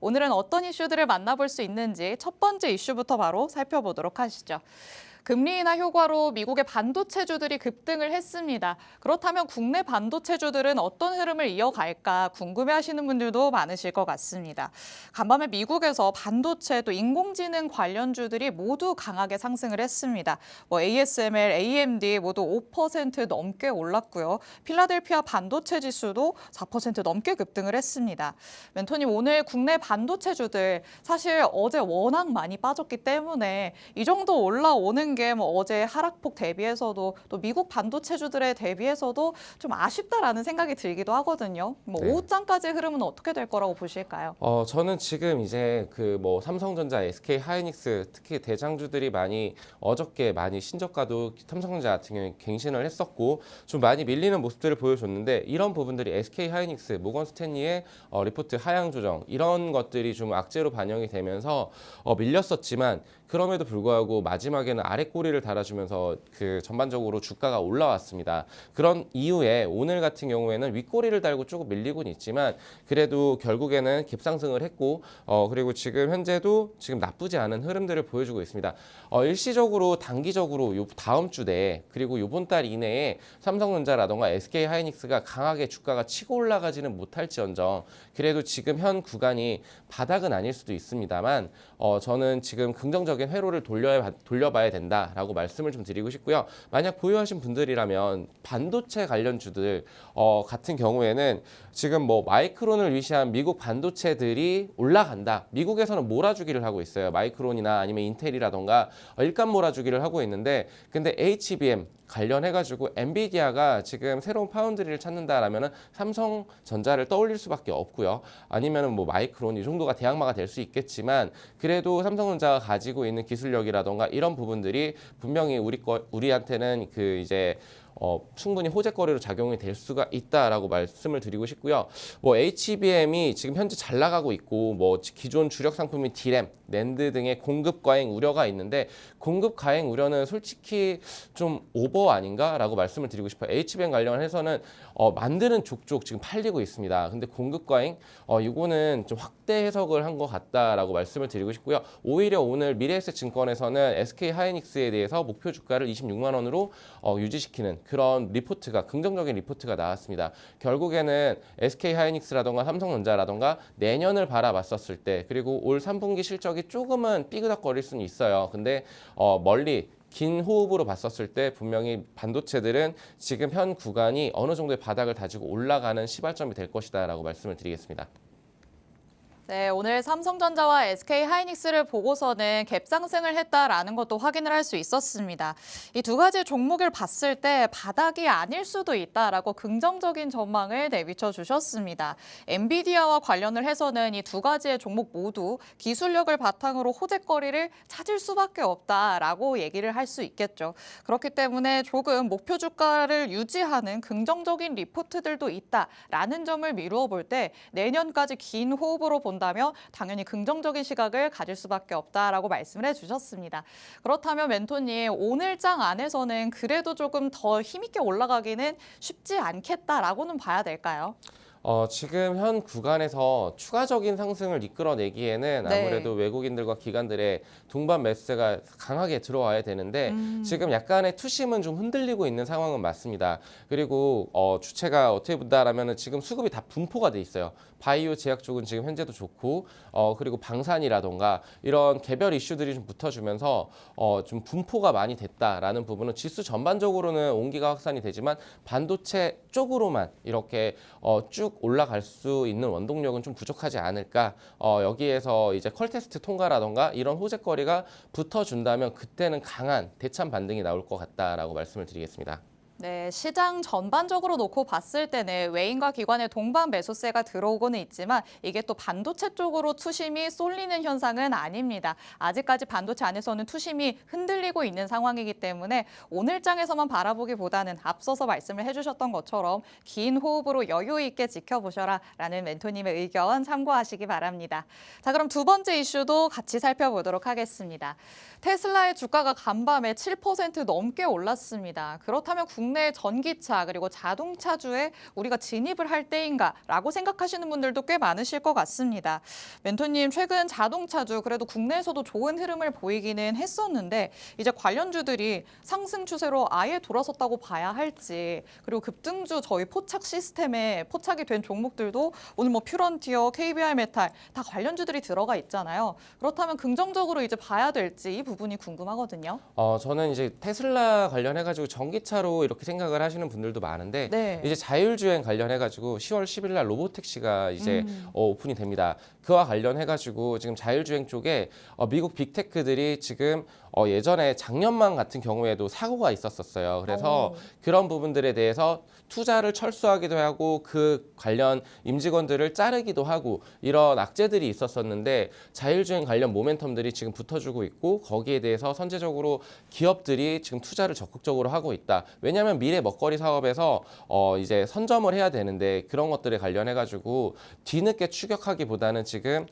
오늘은 어떤 이슈들을 만나볼 수 있는지 첫 번째 이슈부터 바로 살펴보도록 하시죠. 금리 인하 효과로 미국의 반도체주들이 급등을 했습니다. 그렇다면 국내 반도체주들은 어떤 흐름을 이어갈까 궁금해하시는 분들도 많으실 것 같습니다. 간밤에 미국에서 반도체 또 인공지능 관련주들이 모두 강하게 상승을 했습니다. ASML, AMD 모두 5% 넘게 올랐고요. 필라델피아 반도체 지수도 4% 넘게 급등을 했습니다. 멘토님, 오늘 국내 반도체주들 사실 어제 워낙 많이 빠졌기 때문에 이 정도 올라오는 게 어제 하락폭 대비해서도 또 미국 반도체주들에 대비해서도 좀 아쉽다라는 생각이 들기도 하거든요. 네. 오후장까지 흐름은 어떻게 될 거라고 보실까요? 저는 지금 이제 삼성전자, SK 하이닉스 특히 대장주들이 어저께 많이 신저가도 삼성전자 같은 경우에 갱신을 했었고 좀 많이 밀리는 모습들을 보여줬는데 이런 부분들이 SK 하이닉스, 모건 스탠리의 리포트 하향 조정 이런 것들이 좀 악재로 반영이 되면서 밀렸었지만 그럼에도 불구하고 마지막에는 아래 꼬리를 달아주면서 전반적으로 주가가 올라왔습니다. 그런 이후에 오늘 같은 경우에는 윗꼬리를 달고 조금 밀리고는 있지만 그래도 결국에는 갭상승을 했고 그리고 지금 현재도 지금 나쁘지 않은 흐름들을 보여주고 있습니다. 일시적으로 단기적으로 요 다음 주 내에 그리고 이번 달 이내에 삼성전자라던가 SK 하이닉스가 강하게 주가가 치고 올라가지는 못할지언정 그래도 지금 현 구간이 바닥은 아닐 수도 있습니다만 저는 지금 긍정적인 회로를 돌려봐야 된다라고 말씀을 좀 드리고 싶고요. 만약 보유하신 분들이라면 반도체 관련주들 같은 경우에는 지금 마이크론을 위시한 미국 반도체들이 올라간다. 미국에서는 몰아주기를 하고 있어요. 마이크론이나 아니면 인텔이라던가 일감 몰아주기를 하고 있는데 근데 HBM 관련해가지고 엔비디아가 지금 새로운 파운드리를 찾는다라면은 삼성전자를 떠올릴 수밖에 없고요. 아니면은 마이크론 이 정도가 대항마가 될 수 있겠지만 그래도 삼성전자가 가지고 있는 기술력이라던가 이런 부분들이 분명히 우리한테는 충분히 호재거리로 작용이 될 수가 있다라고 말씀을 드리고 싶고요. HBM이 지금 현재 잘 나가고 있고 기존 주력 상품인 D램, 낸드 등의 공급 과잉 우려가 있는데 공급 과잉 우려는 솔직히 좀 오버 아닌가라고 말씀을 드리고 싶어요. HBM 관련해서는 만드는 족족 지금 팔리고 있습니다. 근데 공급 과잉 이거는 좀 확대 해석을 한 것 같다라고 말씀을 드리고 싶고요. 오히려 오늘 미래에셋증권에서는 SK 하이닉스에 대해서 목표 주가를 26만 원으로 유지시키는 그런 긍정적인 리포트가 나왔습니다. 결국에는 SK 하이닉스라던가 삼성전자라던가 내년을 바라봤었을 때 그리고 올 3분기 실적이 조금은 삐그덕거릴 수는 있어요. 근데 멀리 긴 호흡으로 봤었을 때 분명히 반도체들은 지금 현 구간이 어느 정도의 바닥을 다지고 올라가는 시발점이 될 것이다라고 말씀을 드리겠습니다. 네, 오늘 삼성전자와 SK 하이닉스를 보고서는 갭 상승을 했다라는 것도 확인을 할 수 있었습니다. 이 두 가지 종목을 봤을 때 바닥이 아닐 수도 있다라고 긍정적인 전망을 내비쳐 주셨습니다. 엔비디아와 관련을 해서는 이 두 가지의 종목 모두 기술력을 바탕으로 호재거리를 찾을 수밖에 없다라고 얘기를 할 수 있겠죠. 그렇기 때문에 조금 목표 주가를 유지하는 긍정적인 리포트들도 있다라는 점을 미루어 볼 때 내년까지 긴 호흡으로 본다면 당연히 긍정적인 시각을 가질 수밖에 없다라고 말씀을 해주셨습니다. 그렇다면 멘토님, 오늘장 안에서는 그래도 조금 더 힘있게 올라가기는 쉽지 않겠다라고는 봐야 될까요? 지금 현 구간에서 추가적인 상승을 이끌어내기에는 아무래도 외국인들과 기관들의 동반 매수세가 강하게 들어와야 되는데 지금 약간의 투심은 좀 흔들리고 있는 상황은 맞습니다. 그리고 주체가 어떻게 본다라면 지금 수급이 다 분포가 돼 있어요. 바이오 제약 쪽은 지금 현재도 좋고 그리고 방산이라던가 이런 개별 이슈들이 좀 붙어주면서 좀 분포가 많이 됐다라는 부분은 지수 전반적으로는 온기가 확산이 되지만 반도체 쪽으로만 이렇게 쭉 올라갈 수 있는 원동력은 좀 부족하지 않을까. 여기에서 이제 컬 테스트 통과라던가 이런 호재거리가 붙어준다면 그때는 강한 대참 반등이 나올 것 같다라고 말씀을 드리겠습니다. 네, 시장 전반적으로 놓고 봤을 때는 외인과 기관의 동반 매수세가 들어오고는 있지만 이게 또 반도체 쪽으로 투심이 쏠리는 현상은 아닙니다. 아직까지 반도체 안에서는 투심이 흔들리고 있는 상황이기 때문에 오늘장에서만 바라보기보다는 앞서서 말씀을 해주셨던 것처럼 긴 호흡으로 여유 있게 지켜보셔라 라는 멘토님의 의견 참고하시기 바랍니다. 자, 그럼 두 번째 이슈도 같이 살펴보도록 하겠습니다. 테슬라의 주가가 간밤에 7% 넘게 올랐습니다. 그렇다면 국내 전기차 그리고 자동차주에 우리가 진입을 할 때인가라고 생각하시는 분들도 꽤 많으실 것 같습니다. 멘토님, 최근 자동차주 그래도 국내에서도 좋은 흐름을 보이기는 했었는데 이제 관련주들이 상승 추세로 아예 돌아섰다고 봐야 할지, 그리고 급등주 저희 포착 시스템에 포착이 된 종목들도 오늘 뭐 퓨런티어, KBR 메탈 다 관련주들이 들어가 있잖아요. 그렇다면 긍정적으로 이제 봐야 될지 이 부분이 궁금하거든요. 저는 이제 테슬라 관련해가지고 전기차로 이렇게 생각을 하시는 분들도 많은데 네. 이제 자율주행 관련해가지고 10월 10일 날 로보택시가 이제 오픈이 됩니다. 그와 관련해가지고 지금 자율주행 쪽에 미국 빅테크들이 지금 예전에 작년만 같은 경우에도 사고가 있었었어요. 그래서 그런 부분들에 대해서 투자를 철수하기도 하고 그 관련 임직원들을 자르기도 하고 이런 악재들이 있었었는데 자율주행 관련 모멘텀들이 지금 붙어주고 있고 거기에 대해서 선제적으로 기업들이 지금 투자를 적극적으로 하고 있다. 왜냐하면 미래 먹거리 사업에서 이제 선점을 해야 되는데 그런 것들에 관련해가지고 뒤늦게 추격하기보다는 지금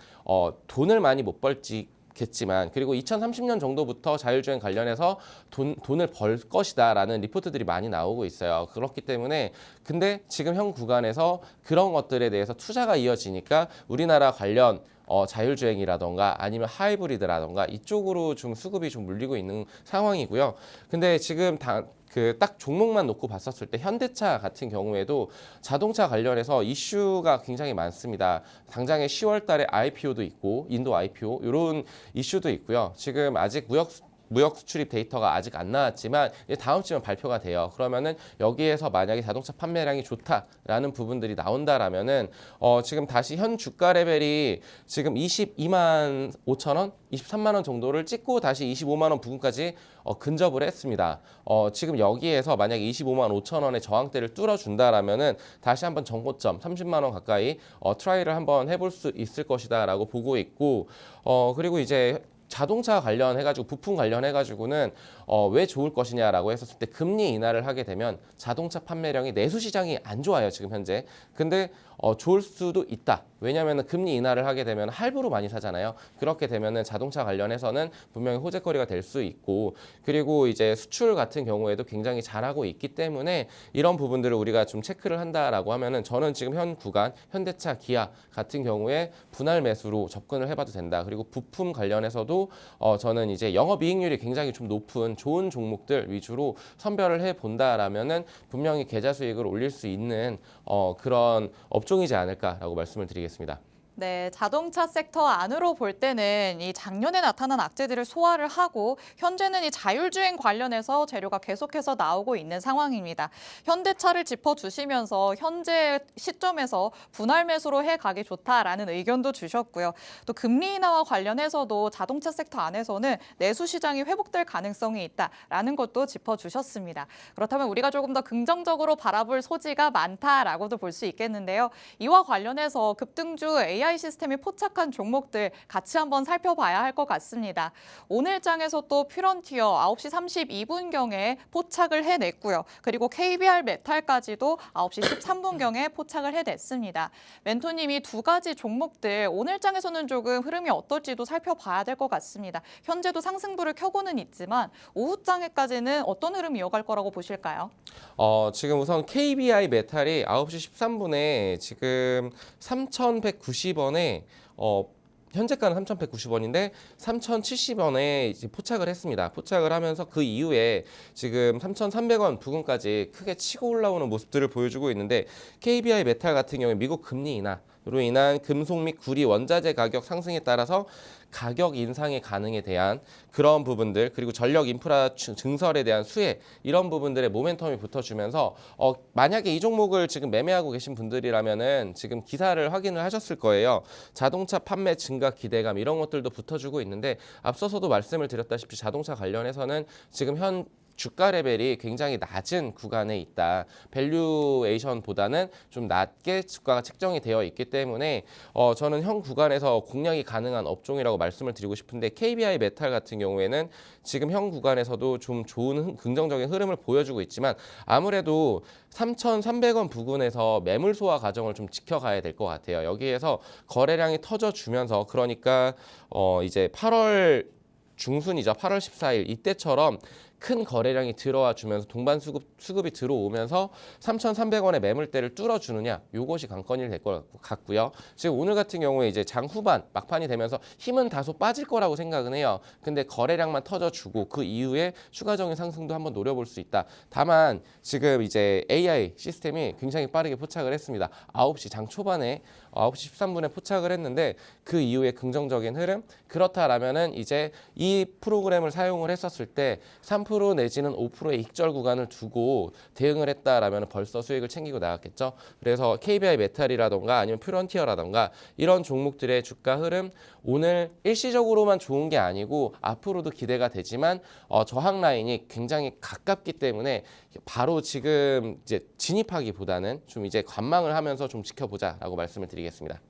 돈을 많이 못 벌지 겠지만 그리고 2030년 정도부터 자율주행 관련해서 돈을 벌 것이다라는 리포트들이 많이 나오고 있어요. 그렇기 때문에 근데 지금 현 구간에서 그런 것들에 대해서 투자가 이어지니까 우리나라 관련 자율주행이라던가 아니면 하이브리드라던가 이쪽으로 좀 수급이 좀 물리고 있는 상황이고요. 근데 지금 딱 종목만 놓고 봤었을 때 현대차 같은 경우에도 자동차 관련해서 이슈가 굉장히 많습니다. 당장에 10월 달에 IPO도 있고 인도 IPO 이런 이슈도 있고요. 지금 아직 무역 수출입 데이터가 아직 안 나왔지만 이제 다음 주면 발표가 돼요. 그러면은 여기에서 만약에 자동차 판매량이 좋다라는 부분들이 나온다라면은 지금 다시 현 주가 레벨이 지금 22만 5천 원, 23만 원 정도를 찍고 다시 25만 원 부근까지 근접을 했습니다. 지금 여기에서 만약에 25만 5천 원의 저항대를 뚫어준다라면은 다시 한번 전고점 30만 원 가까이 트라이를 한번 해볼 수 있을 것이다라고 보고 있고 그리고 이제 자동차 관련해가지고 부품 관련해가지고는 왜 좋을 것이냐라고 했었을 때 금리 인하를 하게 되면 자동차 판매량이 내수 시장이 안 좋아요 지금 현재. 근데 좋을 수도 있다. 왜냐하면 금리 인하를 하게 되면 할부로 많이 사잖아요. 그렇게 되면은 자동차 관련해서는 분명히 호재거리가 될 수 있고 그리고 이제 수출 같은 경우에도 굉장히 잘하고 있기 때문에 이런 부분들을 우리가 좀 체크를 한다라고 하면은 저는 지금 현 구간 현대차, 기아 같은 경우에 분할 매수로 접근을 해봐도 된다. 그리고 부품 관련해서도 저는 이제 영업이익률이 굉장히 좀 높은 좋은 종목들 위주로 선별을 해 본다라면은 분명히 계좌 수익을 올릴 수 있는 그런 업종이지 않을까라고 말씀을 드리겠습니다. 네, 자동차 섹터 안으로 볼 때는 이 작년에 나타난 악재들을 소화를 하고 현재는 이 자율주행 관련해서 재료가 계속해서 나오고 있는 상황입니다. 현대차를 짚어주시면서 현재 시점에서 분할 매수로 해가기 좋다라는 의견도 주셨고요. 또 금리 인하와 관련해서도 자동차 섹터 안에서는 내수 시장이 회복될 가능성이 있다라는 것도 짚어주셨습니다. 그렇다면 우리가 조금 더 긍정적으로 바라볼 소지가 많다라고도 볼 수 있겠는데요. 이와 관련해서 급등주 AI 시스템이 포착한 종목들 같이 한번 살펴봐야 할 것 같습니다. 오늘 장에서 또 퓨런티어 9시 32분경에 포착을 해냈고요. 그리고 KBR 메탈까지도 9시 13분경에 포착을 해냈습니다. 멘토님이 두 가지 종목들 오늘 장에서는 조금 흐름이 어떨지도 살펴봐야 될 것 같습니다. 현재도 상승부를 켜고는 있지만 오후 장에까지는 어떤 흐름 이어갈 거라고 보실까요? 지금 우선 KBI 메탈이 9시 13분에 지금 3,190원에 현재가는 3,190원인데 3,070원에 이제 포착을 했습니다. 포착을 하면서 그 이후에 지금 3,300원 부근까지 크게 치고 올라오는 모습들을 보여주고 있는데 KBI 메탈 같은 경우에 미국 금리 인하로 인한 금속 및 구리 원자재 가격 상승에 따라서 가격 인상의 가능에 대한 그런 부분들 그리고 전력 인프라 증설에 대한 수혜 이런 부분들의 모멘텀이 붙어주면서 만약에 이 종목을 지금 매매하고 계신 분들이라면은 지금 기사를 확인을 하셨을 거예요. 자동차 판매 증가 기대감 이런 것들도 붙어주고 있는데 앞서서도 말씀을 드렸다시피 자동차 관련해서는 지금 현 주가 레벨이 굉장히 낮은 구간에 있다. 밸류에이션보다는 좀 낮게 주가가 책정이 되어 있기 때문에 저는 현 구간에서 공략이 가능한 업종이라고 말씀을 드리고 싶은데 KBI 메탈 같은 경우에는 지금 현 구간에서도 좀 좋은 긍정적인 흐름을 보여주고 있지만 아무래도 3,300원 부근에서 매물 소화 과정을 좀 지켜가야 될 것 같아요. 여기에서 거래량이 터져주면서 그러니까 이제 8월 중순이죠. 8월 14일 이때처럼 큰 거래량이 들어와 주면서 동반 수급이 들어오면서 3,300원의 매물대를 뚫어주느냐, 이것이 관건이 될 것 같고요. 지금 오늘 같은 경우에 이제 장 후반 막판이 되면서 힘은 다소 빠질 거라고 생각은 해요. 근데 거래량만 터져주고 그 이후에 추가적인 상승도 한번 노려볼 수 있다. 다만 지금 이제 AI 시스템이 굉장히 빠르게 포착을 했습니다. 9시 장 초반에 9시 13분에 포착을 했는데 그 이후에 긍정적인 흐름, 그렇다라면은 이제 이 프로그램을 사용을 했었을 때 3% 내지는 5%의 익절 구간을 두고 대응을 했다라면 벌써 수익을 챙기고 나갔겠죠. 그래서 KBI 메탈이라던가 아니면 퓨런티어라던가 이런 종목들의 주가 흐름 오늘 일시적으로만 좋은 게 아니고 앞으로도 기대가 되지만 저항 라인이 굉장히 가깝기 때문에 바로 지금 이제 진입하기보다는 좀 이제 관망을 하면서 좀 지켜보자라고 말씀을 드리겠습니다.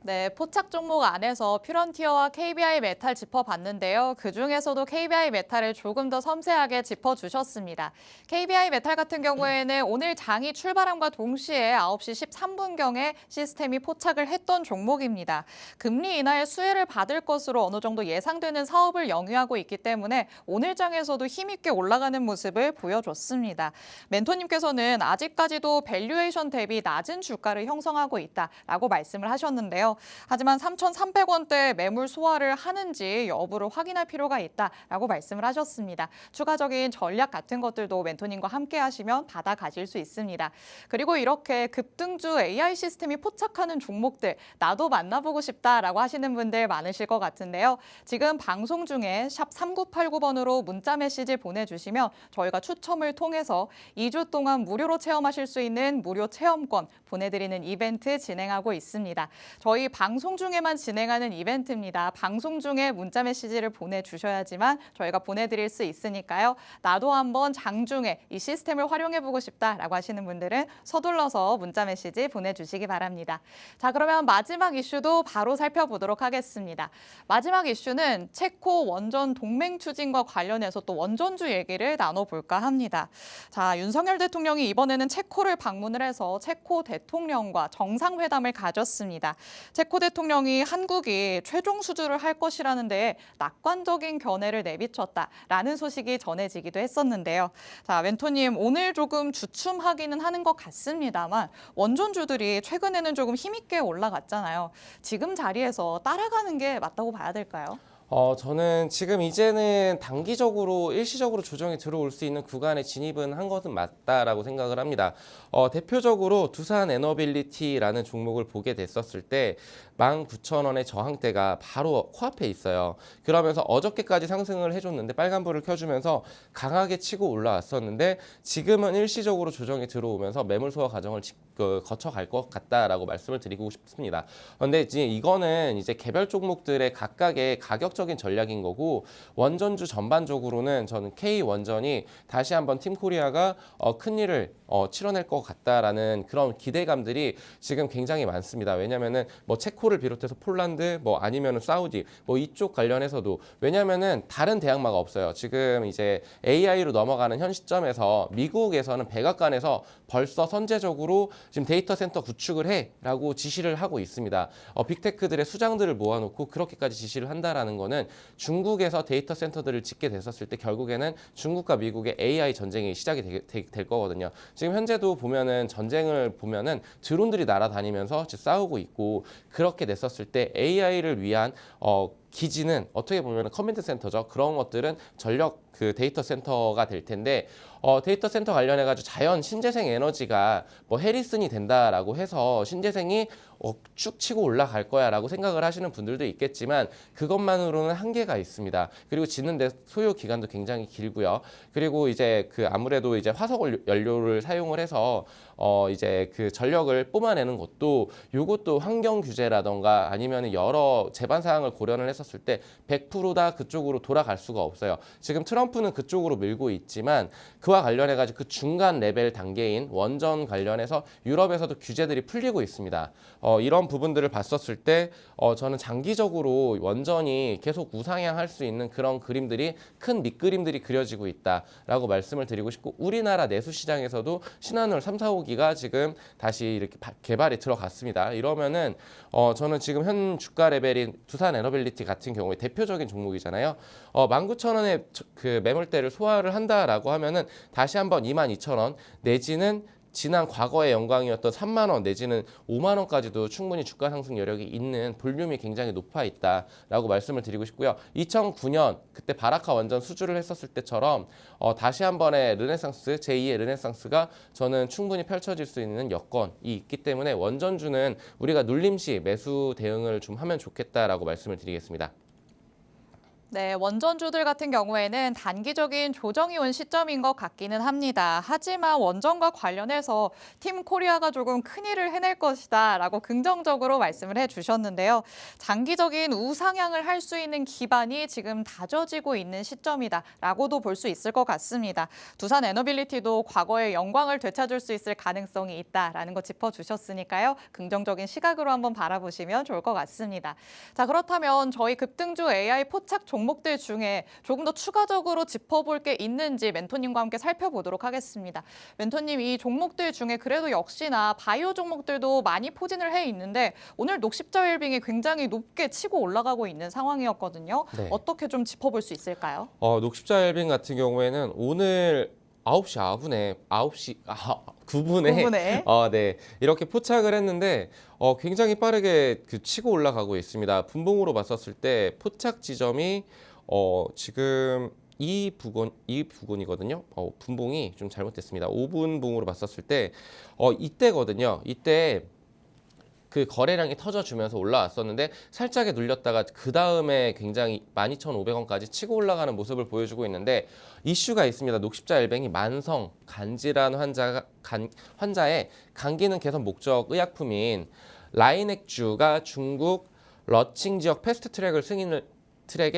네, 포착 종목 안에서 퓨런티어와 KBI 메탈 짚어봤는데요. 그중에서도 KBI 메탈을 조금 더 섬세하게 짚어주셨습니다. KBI 메탈 같은 경우에는 오늘 장이 출발함과 동시에 9시 13분경에 시스템이 포착을 했던 종목입니다. 금리 인하의 수혜를 받을 것으로 어느 정도 예상되는 사업을 영위하고 있기 때문에 오늘 장에서도 힘있게 올라가는 모습을 보여줬습니다. 멘토님께서는 아직까지도 밸류에이션 대비 낮은 주가를 형성하고 있다라고 말씀을 하셨는데요. 하지만 3,300원대 매물 소화를 하는지 여부를 확인할 필요가 있다라고 말씀을 하셨습니다. 추가적인 전략 같은 것들도 멘토님과 함께 하시면 받아가실 수 있습니다. 그리고 이렇게 급등주 AI 시스템이 포착하는 종목들 나도 만나보고 싶다라고 하시는 분들 많으실 것 같은데요. 지금 방송 중에 샵 3989번으로 문자 메시지 보내주시면 저희가 추첨을 통해서 2주 동안 무료로 체험하실 수 있는 무료 체험권 보내드리는 이벤트 진행하고 있습니다. 저희 방송 중에만 진행하는 이벤트입니다. 방송 중에 문자 메시지를 보내주셔야지만 저희가 보내드릴 수 있으니까요. 나도 한번 장중에 이 시스템을 활용해보고 싶다라고 하시는 분들은 서둘러서 문자 메시지 보내주시기 바랍니다. 자, 그러면 마지막 이슈도 바로 살펴보도록 하겠습니다. 마지막 이슈는 체코 원전 동맹 추진과 관련해서 또 원전주 얘기를 나눠볼까 합니다. 자, 윤석열 대통령이 이번에는 체코를 방문을 해서 체코 대통령과 정상회담을 가졌습니다. 체코 대통령이 한국이 최종 수주를 할 것이라는데 낙관적인 견해를 내비쳤다라는 소식이 전해지기도 했었는데요. 자, 멘토님 오늘 조금 주춤하기는 하는 것 같습니다만 원전주들이 최근에는 조금 힘있게 올라갔잖아요. 지금 자리에서 따라가는 게 맞다고 봐야 될까요? 저는 지금 이제는 단기적으로 일시적으로 조정이 들어올 수 있는 구간에 진입은 한 것은 맞다라고 생각을 합니다. 대표적으로 두산 에너빌리티라는 종목을 보게 됐었을 때 19,000원의 저항대가 바로 코앞에 있어요. 그러면서 어저께까지 상승을 해줬는데 빨간불을 켜주면서 강하게 치고 올라왔었는데 지금은 일시적으로 조정이 들어오면서 매물 소화 과정을 거쳐갈 것 같다라고 말씀을 드리고 싶습니다. 그런데 이제 이거는 이제 개별 종목들의 각각의 가격적인 전략인 거고 원전주 전반적으로는 저는 K 원전이 다시 한번 팀코리아가 큰 일을 치러낼 것 같다라는 그런 기대감들이 지금 굉장히 많습니다. 왜냐면은 뭐 체코를 비롯해서 폴란드 뭐 아니면은 사우디 뭐 이쪽 관련해서도 왜냐면은 다른 대항마가 없어요. 지금 이제 AI로 넘어가는 현 시점에서 미국에서는 백악관에서 벌써 선제적으로 지금 데이터 센터 구축을 해라고 지시를 하고 있습니다. 빅테크들의 수장들을 모아놓고 그렇게까지 지시를 한다라는 거는 중국에서 데이터 센터들을 짓게 됐었을 때 결국에는 중국과 미국의 AI 전쟁이 시작이 될 거거든요. 지금 현재도 보면은 전쟁을 보면은 드론들이 날아다니면서 싸우고 있고 그렇게 됐었을 때 AI를 위한 기지는 어떻게 보면 커맨드 센터죠. 그런 것들은 전력 그 데이터 센터가 될 텐데 데이터 센터 관련해가지고 자연 신재생 에너지가 뭐 해리슨이 된다라고 해서 신재생이 쭉 치고 올라갈 거야라고 생각을 하시는 분들도 있겠지만 그것만으로는 한계가 있습니다. 그리고 짓는데 소요 기간도 굉장히 길고요. 그리고 이제 그 아무래도 이제 화석 연료를 사용을 해서 이제 그 전력을 뿜어내는 것도 요것도 환경 규제라던가 아니면 여러 제반 사항을 고려를 했었을 때 100%다 그쪽으로 돌아갈 수가 없어요. 지금 트럼프는 그쪽으로 밀고 있지만 그와 관련해가지고 그 중간 레벨 단계인 원전 관련해서 유럽에서도 규제들이 풀리고 있습니다. 이런 부분들을 봤었을 때 저는 장기적으로 원전이 계속 우상향할 수 있는 그런 그림들이 큰 밑그림들이 그려지고 있다라고 말씀을 드리고 싶고 우리나라 내수 시장에서도 신한울 3, 4호기가 지금 다시 이렇게 개발이 들어갔습니다. 이러면은 저는 지금 현 주가 레벨인 두산 에너빌리티 같은 경우에 대표적인 종목이잖아요. 19,000원의 그 매물대를 소화를 한다라고 하면은 다시 한번 22,000원 내지는 지난 과거의 영광이었던 3만 원 내지는 5만 원까지도 충분히 주가 상승 여력이 있는 볼륨이 굉장히 높아 있다라고 말씀을 드리고 싶고요. 2009년 그때 바라카 원전 수주를 했었을 때처럼 다시 한 번의 르네상스, 제2의 르네상스가 저는 충분히 펼쳐질 수 있는 여건이 있기 때문에 원전주는 우리가 눌림시 매수 대응을 좀 하면 좋겠다라고 말씀을 드리겠습니다. 네, 원전주들 같은 경우에는 단기적인 조정이 온 시점인 것 같기는 합니다. 하지만 원전과 관련해서 팀 코리아가 조금 큰일을 해낼 것이다 라고 긍정적으로 말씀을 해주셨는데요. 장기적인 우상향을 할 수 있는 기반이 지금 다져지고 있는 시점이다 라고도 볼 수 있을 것 같습니다. 두산 에너빌리티도 과거의 영광을 되찾을 수 있을 가능성이 있다라는 거 짚어주셨으니까요. 긍정적인 시각으로 한번 바라보시면 좋을 것 같습니다. 자, 그렇다면 저희 급등주 AI 포착 종목들 중에 조금 더 추가적으로 짚어볼 게 있는지 멘토님과 함께 살펴보도록 하겠습니다. 멘토님, 이 종목들 중에 그래도 역시나 바이오 종목들도 많이 포진을 해 있는데 오늘 녹십자 웰빙이 굉장히 높게 치고 올라가고 있는 상황이었거든요. 네. 어떻게 좀 짚어볼 수 있을까요? 녹십자 웰빙 같은 경우에는 오늘 9시 9분에 9분에. 네, 이렇게 포착을 했는데 굉장히 빠르게 그 치고 올라가고 있습니다. 분봉으로 봤었을 때 포착 지점이 지금 이 부근이거든요. 분봉이 좀 잘못됐습니다. 5분봉으로 봤었을 때 이때거든요. 이때 그 거래량이 터져주면서 올라왔었는데 살짝에 눌렸다가 그 다음에 굉장히 12,500원까지 치고 올라가는 모습을 보여주고 있는데 이슈가 있습니다. 녹십자 엘뱅이 만성 간질환 환자의 감기는 개선 목적 의약품인 라이넥주가 중국 러칭 지역 패스트트랙에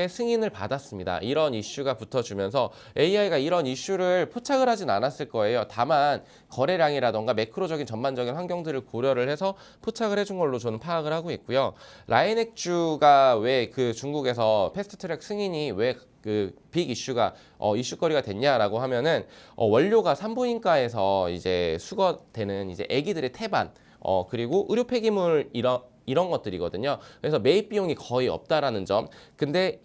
승인을 받았습니다. 이런 이슈가 붙어주면서 AI가 이런 이슈를 포착을 하진 않았을 거예요. 다만 거래량이라던가 매크로적인 전반적인 환경들을 고려를 해서 포착을 해준 걸로 저는 파악을 하고 있고요. 라이넥주가 왜 그 중국에서 패스트트랙 승인이 왜 그 빅 이슈가 이슈거리가 됐냐라고 하면은 원료가 산부인과에서 이제 수거되는 이제 아기들의 태반 그리고 의료 폐기물 이런 것들이거든요. 그래서 매입 비용이 거의 없다라는 점. 근데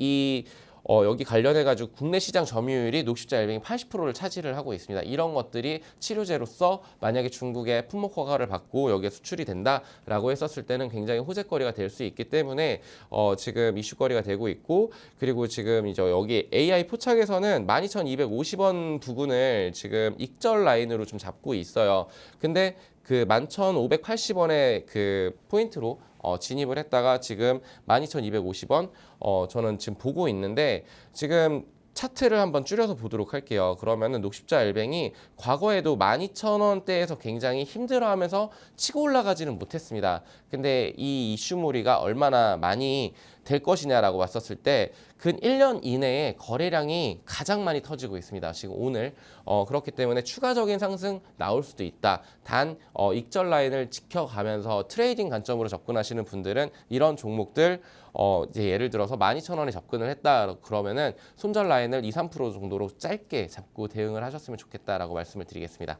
여기 관련해가지고 국내 시장 점유율이 녹십자 엘뱅이 80%를 차지를 하고 있습니다. 이런 것들이 치료제로서 만약에 중국의 품목 허가를 받고 여기에 수출이 된다라고 했었을 때는 굉장히 호재거리가 될 수 있기 때문에 지금 이슈거리가 되고 있고 그리고 지금 이제 여기 AI 포착에서는 12,250원 부근을 지금 익절 라인으로 좀 잡고 있어요. 근데 그 11,580원의 그 포인트로 진입을 했다가 지금 12,250원 저는 지금 보고 있는데 지금 차트를 한번 줄여서 보도록 할게요. 그러면은 녹십자 엘뱅이 과거에도 12,000원대에서 굉장히 힘들어하면서 치고 올라가지는 못했습니다. 근데 이 이슈몰이가 얼마나 많이 될 것이냐라고 봤었을 때 근 1년 이내에 거래량이 가장 많이 터지고 있습니다. 지금 오늘 그렇기 때문에 추가적인 상승 나올 수도 있다. 단 익절 라인을 지켜가면서 트레이딩 관점으로 접근하시는 분들은 이런 종목들 이제 예를 들어서 12,000원에 접근을 했다 그러면은 손절 라인을 2, 3% 정도로 짧게 잡고 대응을 하셨으면 좋겠다라고 말씀을 드리겠습니다.